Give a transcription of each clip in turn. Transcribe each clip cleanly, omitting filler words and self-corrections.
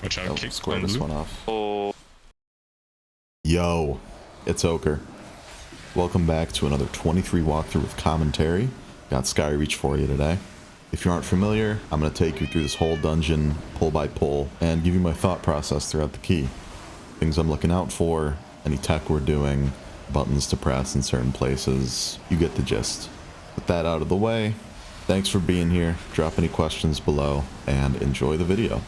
Watch out, I'll kick square on this blue. one off. Oh, Yo, it's Ochre. Welcome back to another 23 walkthrough with commentary. Got Skyreach for you today. If you aren't familiar, I'm going to take you through this whole dungeon, pull by pull, and give you my thought process throughout the key. Things I'm looking out for, any tech we're doing, buttons to press in certain places. You get the gist. With that out of the way, thanks for being here. Drop any questions below, and enjoy the video.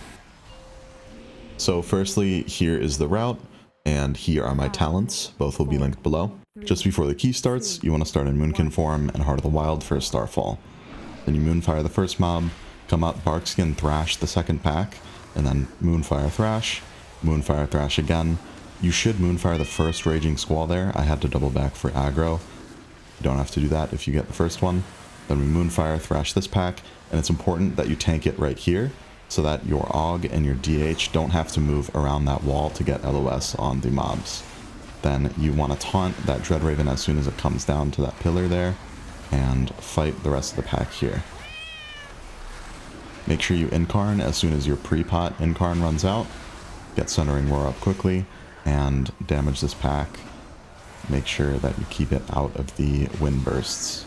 So firstly, here is the route, and here are my talents. Both will be linked below. Just before the key starts, you want to start in Moonkin form and Heart of the Wild for a Starfall. Then you Moonfire the first mob, come out Barkskin Thrash the second pack, and then Moonfire Thrash again. You should Moonfire the first Raging Squall there. I had to double back for aggro. You don't have to do that if you get the first one. Then we Moonfire Thrash this pack, and it's important that you tank it right here, so that your AUG and your DH don't have to move around that wall to get LOS on the mobs. Then you want to taunt that Dreadraven as soon as it comes down to that pillar there, and fight the rest of the pack here. Make sure you Incarn as soon as your pre-pot Incarn runs out. Get Sundering Roar up quickly, and damage this pack. Make sure that you keep it out of the wind bursts.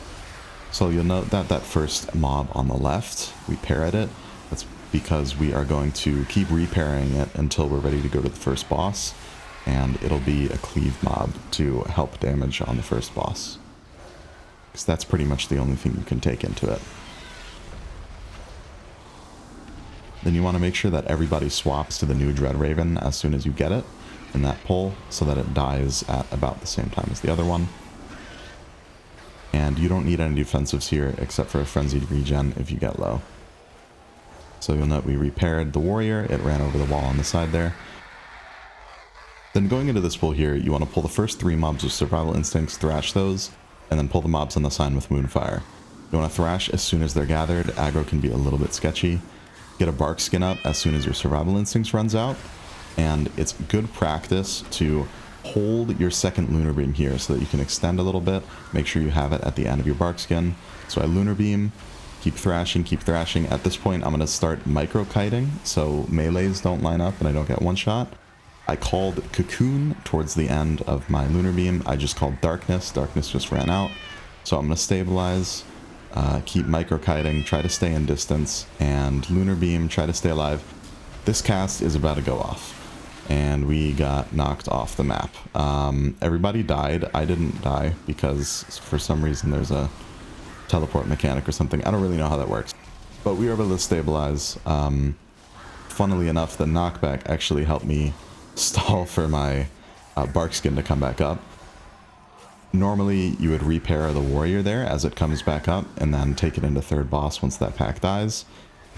So you'll note that that first mob on the left, we parried it. That's because we are going to keep repairing it until we're ready to go to the first boss, and it'll be a cleave mob to help damage on the first boss. Because that's pretty much the only thing you can take into it. Then you want to make sure that everybody swaps to the new Dreadraven as soon as you get it in that pull, so that it dies at about the same time as the other one. And you don't need any defensives here except for a Frenzied Regen if you get low. So you'll note we repaired the warrior, it ran over the wall on the side there. Then going into this pull here, you want to pull the first 3 mobs with Survival Instincts, thrash those, and then pull the mobs on the sign with Moonfire. You want to thrash as soon as they're gathered. Aggro can be a little bit sketchy. Get a Bark Skin up as soon as your Survival Instincts runs out, and it's good practice to hold your second Lunar Beam here so that you can extend a little bit. Make sure you have it at the end of your Bark Skin. So I Lunar Beam, keep thrashing, keep thrashing. At this point, I'm going to start micro-kiting, so melees don't line up and I don't get one shot. I called Cocoon towards the end of my Lunar Beam. I just called Darkness. Darkness just ran out. So I'm going to stabilize, keep micro-kiting, try to stay in distance, and Lunar Beam, try to stay alive. This cast is about to go off, and we got knocked off the map. Everybody died. I didn't die because for some reason there's a teleport mechanic or something. I don't really know how that works, but we were able to stabilize. Funnily enough, the knockback actually helped me stall for my Bark Skin to come back up. Normally you would repair the warrior there as it comes back up and then take it into third boss once that pack dies,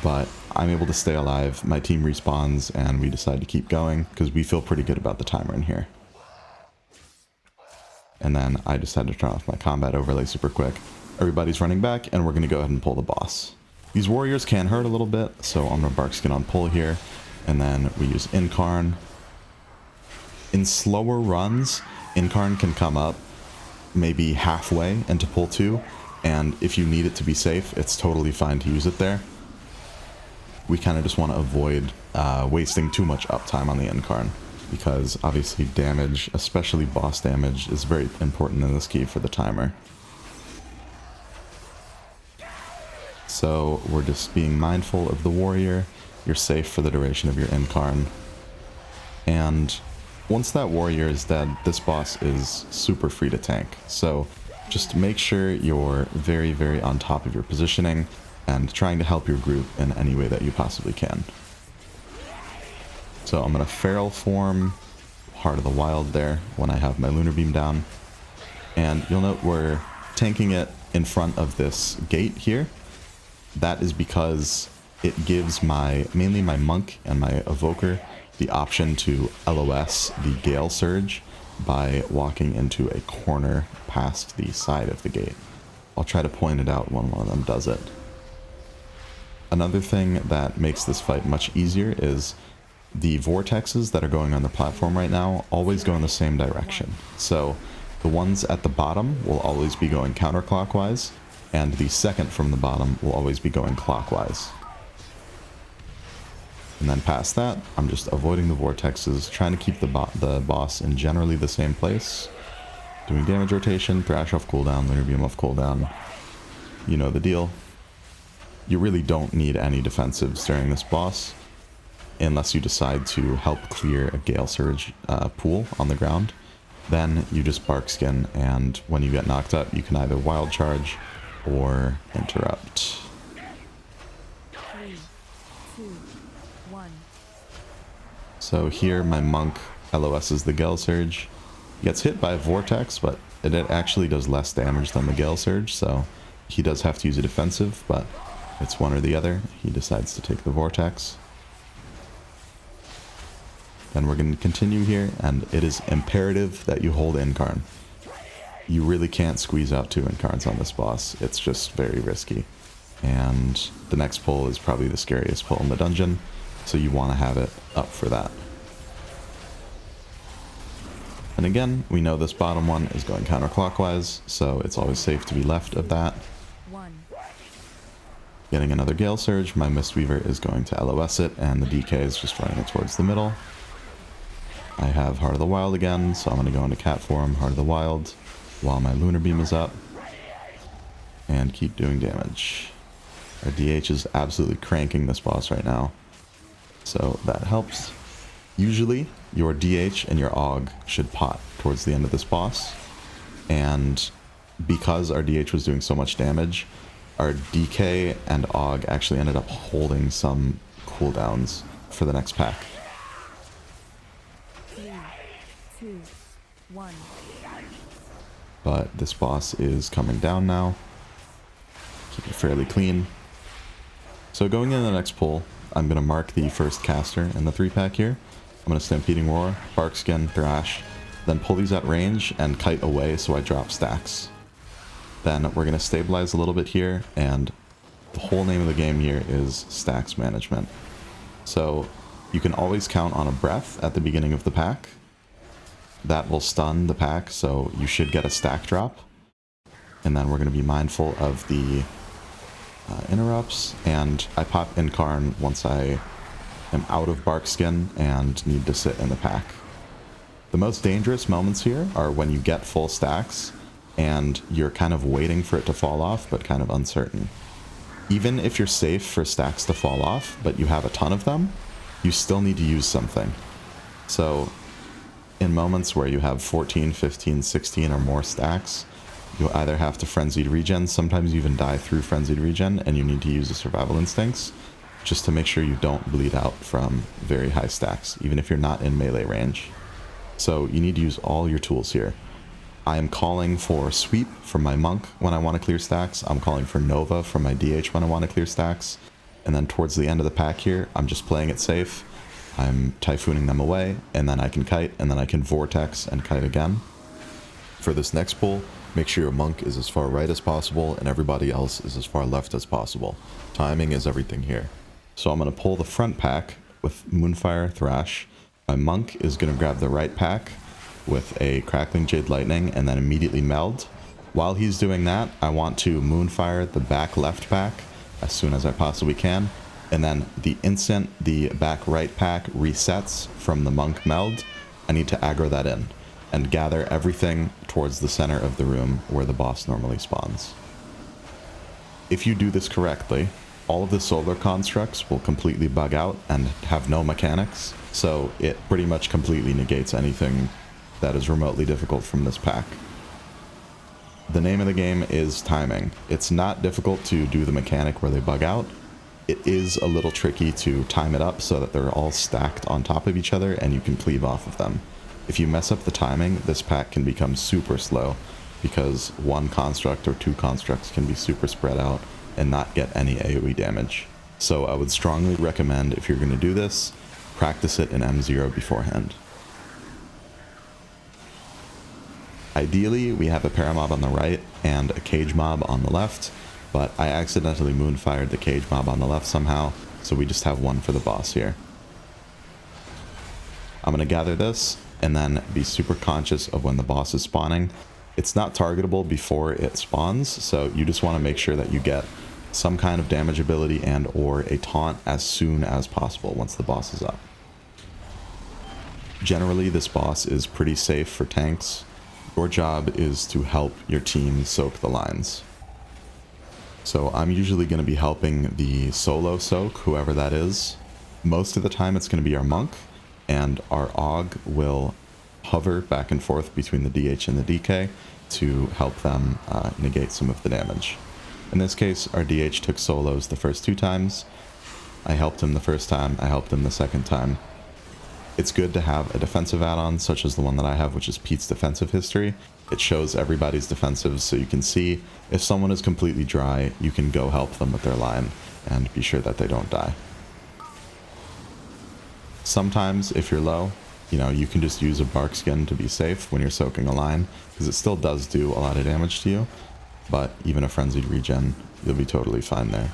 but I'm able to stay alive. My team respawns and we decide to keep going because we feel pretty good about the timer in here. And then I just had to turn off my combat overlay super quick. Everybody's running back, and we're going to go ahead and pull the boss. These warriors can hurt a little bit, so I'm going to Bark Skin on pull here, and then we use Incarn. In slower runs, Incarn can come up maybe halfway into pull 2, and if you need it to be safe, it's totally fine to use it there. We kind of just want to avoid wasting too much uptime on the Incarn, because obviously damage, especially boss damage, is very important in this key for the timer. So we're just being mindful of the warrior. You're safe for the duration of your Incarn. And once that warrior is dead, this boss is super free to tank. So just make sure you're very, very on top of your positioning and trying to help your group in any way that you possibly can. So I'm going to Feral form Heart of the Wild there when I have my Lunar Beam down. And you'll note we're tanking it in front of this gate here. That is because it gives mainly my Monk and my Evoker the option to LOS the Gale Surge by walking into a corner past the side of the gate. I'll try to point it out when one of them does it. Another thing that makes this fight much easier is the vortexes that are going on the platform right now always go in the same direction. So the ones at the bottom will always be going counterclockwise, and the second from the bottom will always be going clockwise. And then past that, I'm just avoiding the vortexes, trying to keep the boss in generally the same place. Doing damage rotation, Thrash off cooldown, Lunar Beam off cooldown. You know the deal. You really don't need any defensives during this boss, unless you decide to help clear a Gale Surge pool on the ground. Then you just Bark Skin, and when you get knocked up, you can either Wild Charge or Interrupt. 3, 2, 1. So here my Monk LOSs the Gale Surge. He gets hit by a Vortex, but it actually does less damage than the Gale Surge, so he does have to use a defensive, but it's one or the other. He decides to take the Vortex. Then we're going to continue here, and it is imperative that you hold Incarn. You really can't squeeze out 2 Incarns on this boss. It's just very risky. And the next pull is probably the scariest pull in the dungeon, so you want to have it up for that. And again, we know this bottom one is going counterclockwise, so it's always safe to be left of that. 1. Getting another Gale Surge, my Mistweaver is going to LOS it, and the DK is just running it towards the middle. I have Heart of the Wild again, so I'm going to go into cat form, Heart of the Wild, while my Lunar Beam is up, and keep doing damage. Our DH is absolutely cranking this boss right now, so that helps. Usually, your DH and your AUG should pot towards the end of this boss, and because our DH was doing so much damage, our DK and AUG actually ended up holding some cooldowns for the next pack. 3, 2, 1. But this boss is coming down now. Keep it fairly clean. So going into the next pull, I'm going to mark the first caster in the 3-pack here. I'm going to Stampeding Roar, Bark Skin, Thrash, then pull these at range and kite away so I drop stacks. Then we're going to stabilize a little bit here, and the whole name of the game here is stacks management. So you can always count on a breath at the beginning of the pack. That will stun the pack, so you should get a stack drop. And then we're going to be mindful of the interrupts, and I pop Incarn once I am out of Bark Skin and need to sit in the pack. The most dangerous moments here are when you get full stacks and you're kind of waiting for it to fall off, but kind of uncertain. Even if you're safe for stacks to fall off, but you have a ton of them, you still need to use something. So in moments where you have 14, 15, 16 or more stacks, you'll either have to Frenzied Regen, sometimes you even die through Frenzied Regen, and you need to use the Survival Instincts just to make sure you don't bleed out from very high stacks, even if you're not in melee range. So you need to use all your tools here. I am calling for Sweep from my Monk when I want to clear stacks. I'm calling for Nova from my DH when I want to clear stacks. And then towards the end of the pack here, I'm just playing it safe. I'm Typhooning them away, and then I can kite, and then I can Vortex and kite again. For this next pull, make sure your Monk is as far right as possible and everybody else is as far left as possible. Timing is everything here. So I'm going to pull the front pack with Moonfire, Thrash. My Monk is going to grab the right pack with a Crackling Jade Lightning and then immediately meld. While he's doing that, I want to Moonfire the back left pack as soon as I possibly can. And then the instant the back right pack resets from the Monk meld, I need to aggro that in and gather everything towards the center of the room where the boss normally spawns. If you do this correctly, all of the solar constructs will completely bug out and have no mechanics, so it pretty much completely negates anything that is remotely difficult from this pack. The name of the game is timing. It's not difficult to do the mechanic where they bug out. It is a little tricky to time it up so that they're all stacked on top of each other and you can cleave off of them. If you mess up the timing, this pack can become super slow because one construct or two constructs can be super spread out and not get any AoE damage. So I would strongly recommend, if you're going to do this, practice it in M0 beforehand. Ideally, we have a Paramob on the right and a Cage Mob on the left, but I accidentally Moonfired the Cage Mob on the left somehow, so we just have one for the boss here. I'm going to gather this and then be super conscious of when the boss is spawning. It's not targetable before it spawns, so you just want to make sure that you get some kind of damage ability and or a taunt as soon as possible once the boss is up. Generally, this boss is pretty safe for tanks. Your job is to help your team soak the lines. So I'm usually going to be helping the solo soak, whoever that is. Most of the time it's going to be our monk, and our AUG will hover back and forth between the DH and the DK to help them negate some of the damage. In this case, our DH took solos the first 2 times. I helped him the first time, I helped him the second time. It's good to have a defensive add-on, such as the one that I have, which is Pete's defensive history. It shows everybody's defensives, so you can see if someone is completely dry, you can go help them with their line and be sure that they don't die. Sometimes, if you're low, you know, you can just use a bark skin to be safe when you're soaking a line, because it still does do a lot of damage to you, but even a frenzied regen, you'll be totally fine there.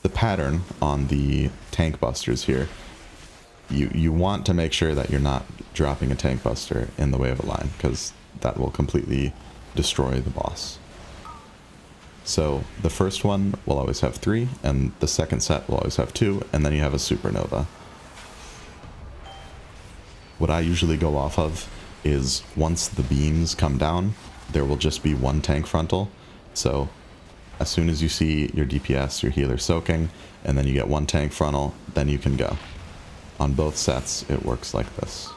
The pattern on the tank busters here, you want to make sure that you're not dropping a tank buster in the way of a line, because that will completely destroy the boss. So the first one will always have 3, and the second set will always have 2, and then you have a supernova. What I usually go off of is once the beams come down, there will just be 1 tank frontal. So as soon as you see your DPS, your healer soaking, and then you get 1 tank frontal, then you can go. On both sets, it works like this.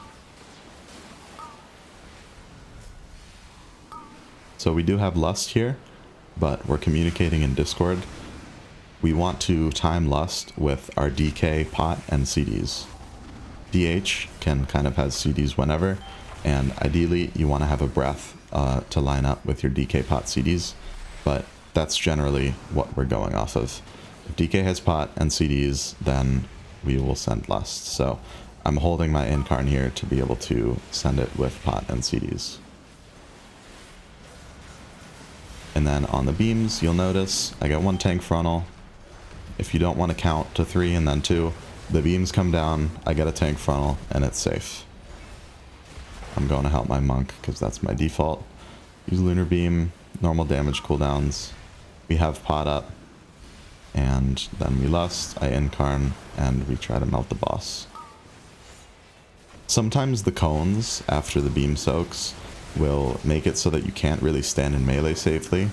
So we do have Lust here, but we're communicating in Discord. We want to time Lust with our DK, pot, and CDs. DH can kind of have CDs whenever, and ideally you want to have a breath to line up with your DK, pot, CDs, but that's generally what we're going off of. If DK has pot and CDs, then we will send Lust. So I'm holding my Incarn here to be able to send it with pot and CDs. And then on the beams, you'll notice I got 1 tank frontal. If you don't want to count to 3 and then 2, the beams come down, I get a tank frontal, and it's safe. I'm going to help my monk because that's my default. Use Lunar Beam, normal damage cooldowns. We have pot up, and then we Lust, I Incarn, and we try to melt the boss. Sometimes the cones after the beam soaks will make it so that you can't really stand in melee safely.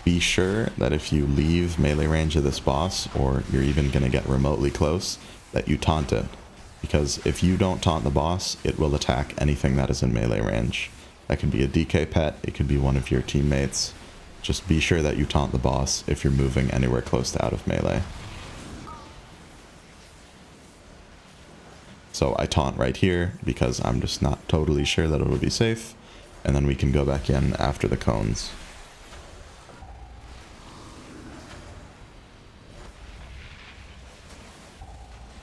Be sure that if you leave melee range of this boss, or you're even going to get remotely close, that you taunt it. Because if you don't taunt the boss, it will attack anything that is in melee range. That could be a DK pet, it could be one of your teammates. Just be sure that you taunt the boss if you're moving anywhere close to out of melee. So I taunt right here because I'm just not totally sure that it will be safe, and then we can go back in after the cones.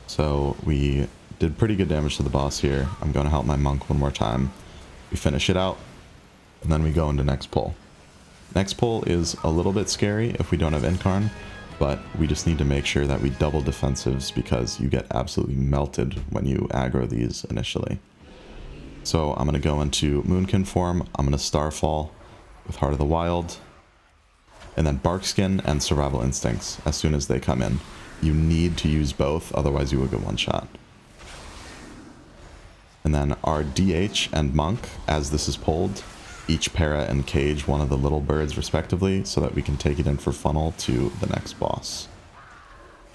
So we did pretty good damage to the boss here. I'm going to help my monk one more time. We finish it out, and then we go into next pull. Next pull is a little bit scary if we don't have Incarn, but we just need to make sure that we double defensives because you get absolutely melted when you aggro these initially. So I'm going to go into Moonkin form, I'm going to Starfall with Heart of the Wild, and then Barkskin and Survival Instincts as soon as they come in. You need to use both, otherwise you will get one shot. And then our DH and Monk, as this is pulled, each para and cage one of the little birds respectively so that we can take it in for funnel to the next boss.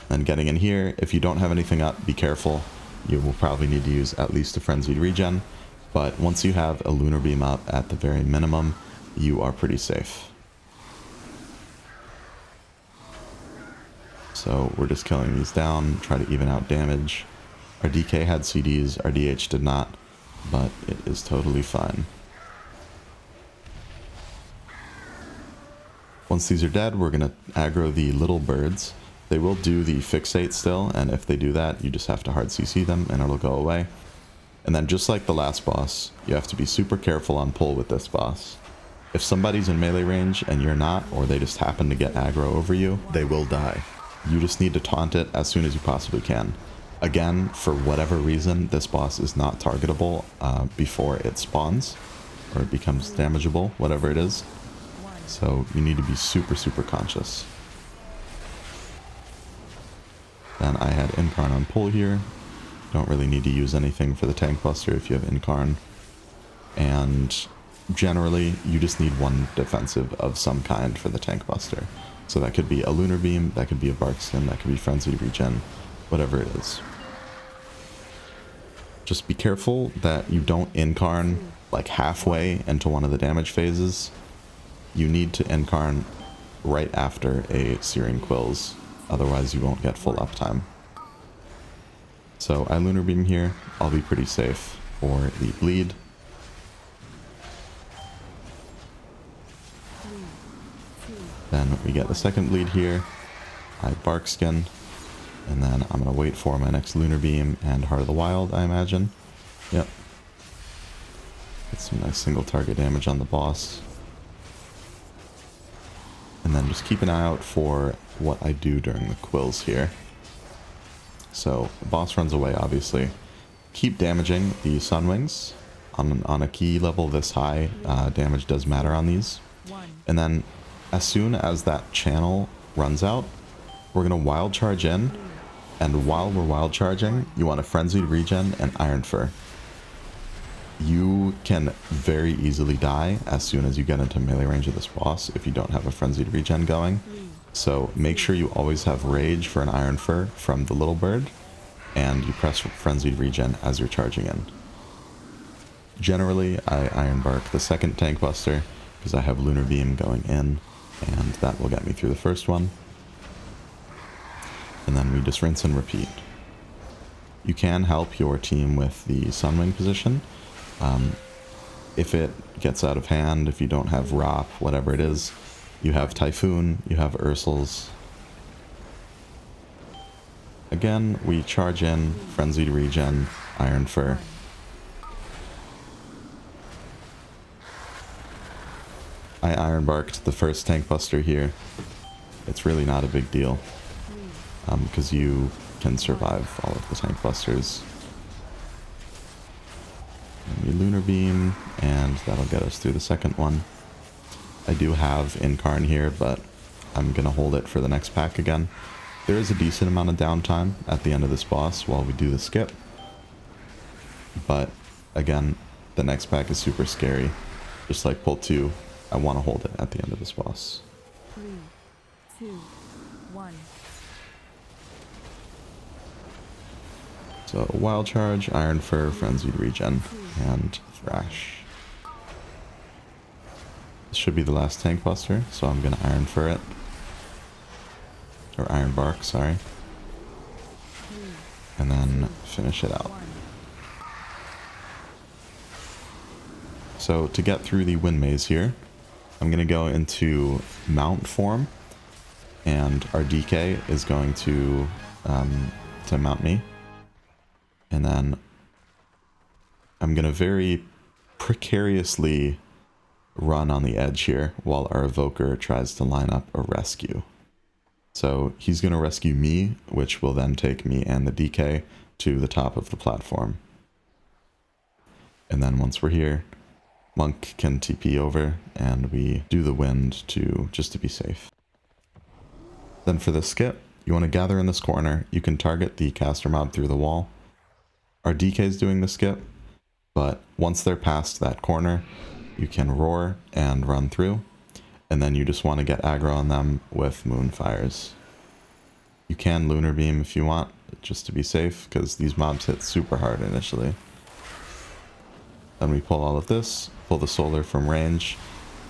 Then getting in here, if you don't have anything up, be careful. You will probably need to use at least a frenzied regen, but once you have a lunar beam up at the very minimum, you are pretty safe. So we're just killing these down, try to even out damage. Our DK had CDs, our DH did not, but it is totally fine. Once these are dead, we're going to aggro the little birds. They will do the fixate still, and if they do that, you just have to hard CC them and it'll go away. And then just like the last boss, you have to be super careful on pull with this boss. If somebody's in melee range and you're not, or they just happen to get aggro over you, they will die. You just need to taunt it as soon as you possibly can. Again, for whatever reason, this boss is not targetable before it spawns, or it becomes damageable, whatever it is. So you need to be super, super conscious. Then I had Incarn on pull here. Don't really need to use anything for the tank buster if you have Incarn. And generally, you just need one defensive of some kind for the tank buster. So that could be a Lunar Beam, that could be a Bark Skin, that could be Frenzied Regen, whatever it is. Just be careful that you don't Incarn like halfway into one of the damage phases. You need to Incarn right after a Searing Quills, otherwise you won't get full uptime. So I Lunar Beam here, I'll be pretty safe for the bleed. Then we get the second bleed here. I Bark Skin. And then I'm going to wait for my next Lunar Beam and Heart of the Wild, I imagine. Yep. Get some nice single target damage on the boss. And then just keep an eye out for what I do during the quills here. So the boss runs away, obviously. Keep damaging the Sunwings. On a key level this high, damage does matter on these. And then as soon as that channel runs out, we're going to wild charge in. And while we're wild charging, you want a Frenzied Regen and Iron Fur. You can very easily die as soon as you get into melee range of this boss if you don't have a Frenzied Regen going. So make sure you always have Rage for an Iron Fur from the little bird, and you press Frenzied Regen as you're charging in. Generally, I Iron Bark the second tank buster because I have Lunar Beam going in, and that will get me through the first one. And then we just rinse and repeat. You can help your team with the Sunwing position. If it gets out of hand, if you don't have Rop, whatever it is, you have Typhoon, you have Ursels. Again, we charge in, Frenzied Regen, Iron Fur. I Iron Barked the first tank buster here. It's really not a big deal, because you can survive all of the tank busters. And we Lunar Beam, and that'll get us through the second one. I do have Incarn here, but I'm going to hold it for the next pack again. There is a decent amount of downtime at the end of this boss while we do the skip. But again, the next pack is super scary. Just like pull 2, I want to hold it at the end of this boss. 3, 2, 1. So Wild Charge, Iron Fur, Frenzied Regen, and Thrash. This should be the last tank buster, so I'm going to Iron Fur it. Or Iron Bark, sorry. And then finish it out. So to get through the Wind Maze here, I'm going to go into Mount form, and our DK is going to mount me. And then I'm going to very precariously run on the edge here while our Evoker tries to line up a rescue. So he's going to rescue me, which will then take me and the DK to the top of the platform. And then once we're here, Monk can TP over and we do the wind just to be safe. Then for the skip, you want to gather in this corner. You can target the caster mob through the wall. Our DK is doing the skip, but once they're past that corner, you can roar and run through, and then you just want to get aggro on them with Moonfires. You can Lunar Beam if you want, just to be safe, because these mobs hit super hard initially. Then we pull all of this, pull the Solar from range,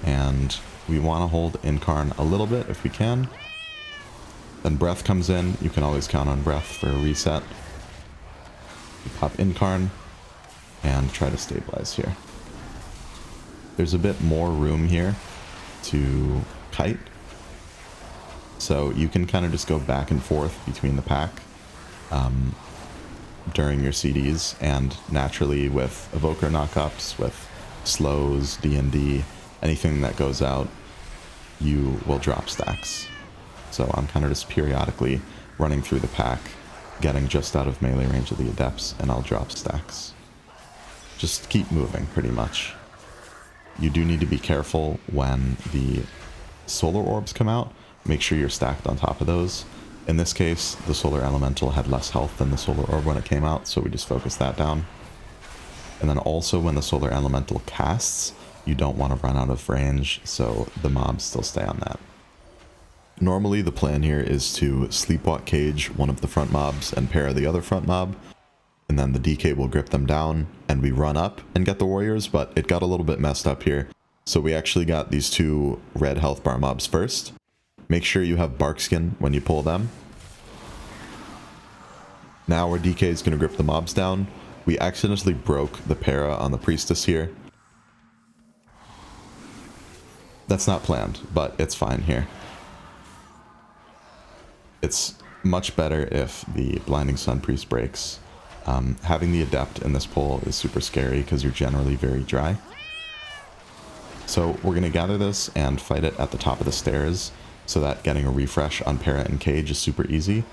and we want to hold Incarn a little bit if we can. Then Breath comes in, you can always count on Breath for a reset. Pop Incarn and try to stabilize here. There's a bit more room here to kite, so you can kind of just go back and forth between the pack during your CDs, and naturally with Evoker knockups, with slows, D&D, anything that goes out, you will drop stacks. So I'm kind of just periodically running through the pack, getting just out of melee range of the Adepts, and I'll drop stacks. Just keep moving, pretty much. You do need to be careful when the solar orbs come out, make sure you're stacked on top of those. In this case, the solar elemental had less health than the solar orb when it came out, so we just focused that down. And then also when the solar elemental casts, you don't want to run out of range, so the mobs still stay on that. Normally the plan here is to sleepwalk cage one of the front mobs and para the other front mob, and then the DK will grip them down and we run up and get the warriors, but it got a little bit messed up here. So we actually got these two red health bar mobs first. Make sure you have barkskin when you pull them. Now our DK is going to grip the mobs down. We accidentally broke the para on the priestess here. That's not planned, but it's fine here. It's much better if the Blinding Sun Priest breaks. Having the Adept in this pull is super scary because you're generally very dry. So we're going to gather this and fight it at the top of the stairs so that getting a refresh on Para and Cage is super easy.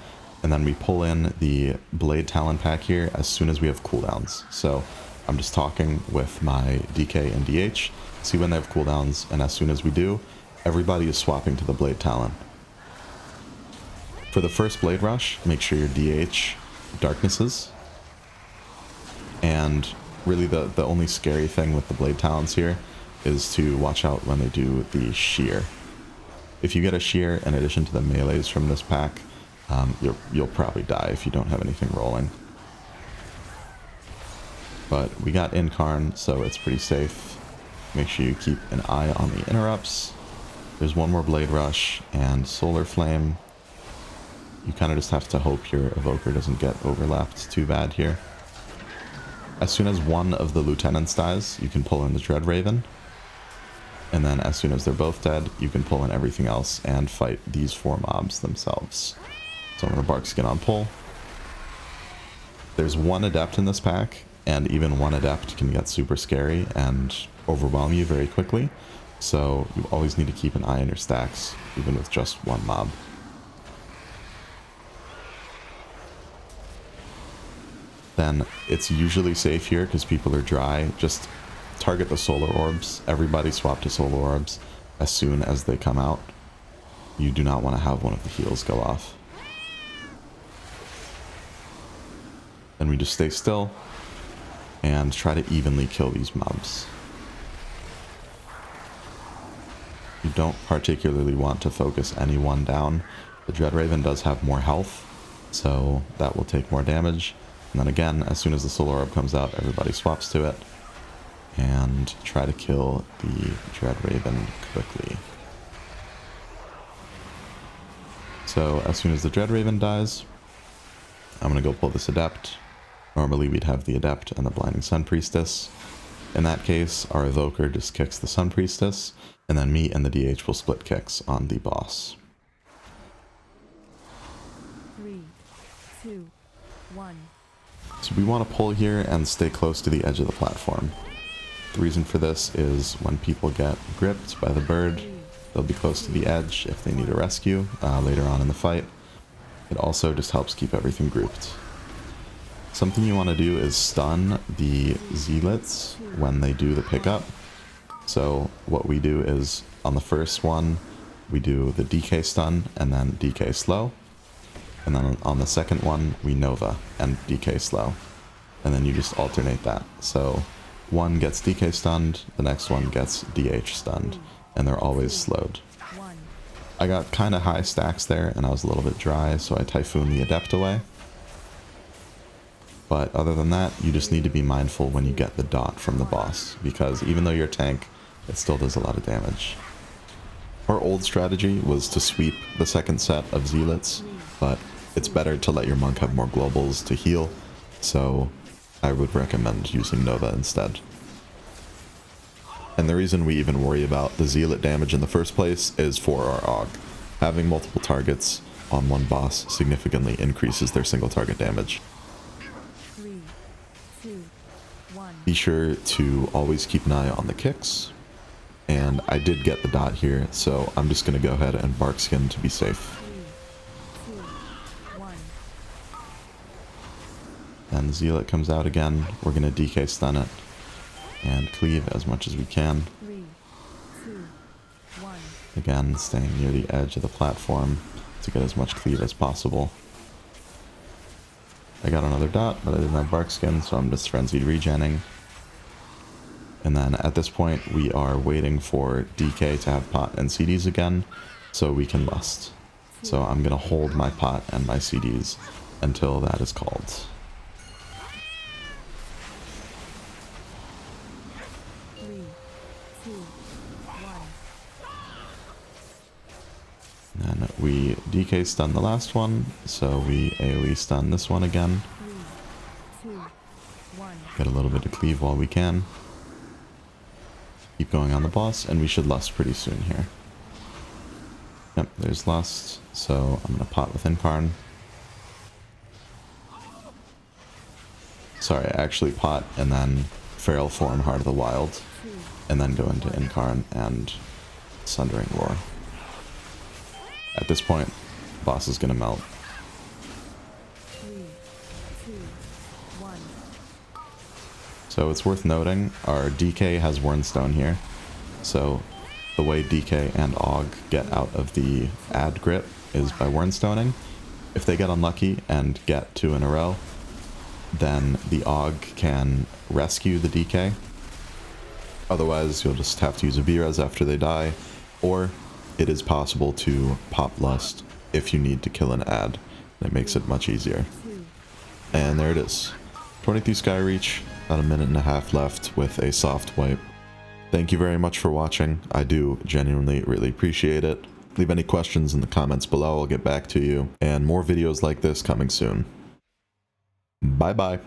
And then we pull in the Blade Talon pack here as soon as we have cooldowns. So I'm just talking with my DK and DH, see when they have cooldowns, and as soon as we do, everybody is swapping to the Blade Talon. For the first Blade Rush, make sure your DH darknesses. And really the only scary thing with the Blade Talons here is to watch out when they do the Shear. If you get a Shear in addition to the melees from this pack, you'll probably die if you don't have anything rolling. But we got Incarn, so it's pretty safe. Make sure you keep an eye on the interrupts. There's one more Blade Rush and Solar Flame. You kind of just have to hope your Evoker doesn't get overlapped too bad here. As soon as one of the lieutenants dies, you can pull in the Dread Raven. And then as soon as they're both dead, you can pull in everything else and fight these four mobs themselves. So I'm going to Barkskin on pull. There's one Adept in this pack, and even one Adept can get super scary and overwhelm you very quickly. So you always need to keep an eye on your stacks, even with just one mob. Then it's usually safe here because people are dry. Just target the solar orbs. Everybody swap to solar orbs as soon as they come out. You do not want to have one of the heals go off. Then we just stay still and try to evenly kill these mobs. You don't particularly want to focus anyone down. The Dread Raven does have more health, so that will take more damage. And then again, as soon as the solar orb comes out, everybody swaps to it. And try to kill the Dread Raven quickly. So as soon as the Dread Raven dies, I'm going to go pull this Adept. Normally we'd have the Adept and the Blinding Sun Priestess. In that case, our Evoker just kicks the Sun Priestess, and then me and the DH will split kicks on the boss. 3, 2, 1. So we want to pull here and stay close to the edge of the platform. The reason for this is when people get gripped by the bird, they'll be close to the edge if they need a rescue later on in the fight. It also just helps keep everything grouped. Something you want to do is stun the zealots when they do the pickup. So what we do is on the first one, we do the DK stun and then DK slow. And then on the second one, we Nova and DK slow. And then you just alternate that. So one gets DK stunned, the next one gets DH stunned, and they're always slowed. I got kind of high stacks there, and I was a little bit dry, so I Typhoon the Adept away. But other than that, you just need to be mindful when you get the dot from the boss, because even though you're a tank, it still does a lot of damage. Our old strategy was to sweep the second set of zealots, but it's better to let your monk have more globals to heal, so I would recommend using Nova instead. And the reason we even worry about the zealot damage in the first place is for our AUG. Having multiple targets on one boss significantly increases their single target damage. 3, 2, 1. Be sure to always keep an eye on the kicks. And I did get the dot here, so I'm just going to go ahead and Barkskin to be safe. 3, 2, 1. Then Zealot comes out again. We're going to DK stun it and cleave as much as we can. 3, 2, 1. Again, staying near the edge of the platform to get as much cleave as possible. I got another dot, but I didn't have bark skin, so I'm just frenzied regenning. And then at this point, we are waiting for DK to have pot and CDs again, so we can lust. So I'm going to hold my pot and my CDs until that is called. And we DK stun the last one, so we AoE stun this one again. Get a little bit of cleave while we can. Keep going on the boss, and we should lust pretty soon here. Yep, there's lust, so I'm going to pot with Incarn. Sorry, I actually pot and then Feral Form Heart of the Wild, and then go into Incarn and Sundering Roar. At this point, the boss is going to melt. 3, 2, 1. So it's worth noting, our DK has Wernstone here. So the way DK and Og get out of the ad grip is by Wernstoning. If they get unlucky and get 2 in a row, then the Og can rescue the DK. Otherwise, you'll just have to use a V-Res after they die, or it is possible to pop lust if you need to kill an ad. It makes it much easier. And there it is. 23 Skyreach, about a minute and a half left with a soft wipe. Thank you very much for watching. I do genuinely really appreciate it. Leave any questions in the comments below, I'll get back to you. And more videos like this coming soon. Bye bye.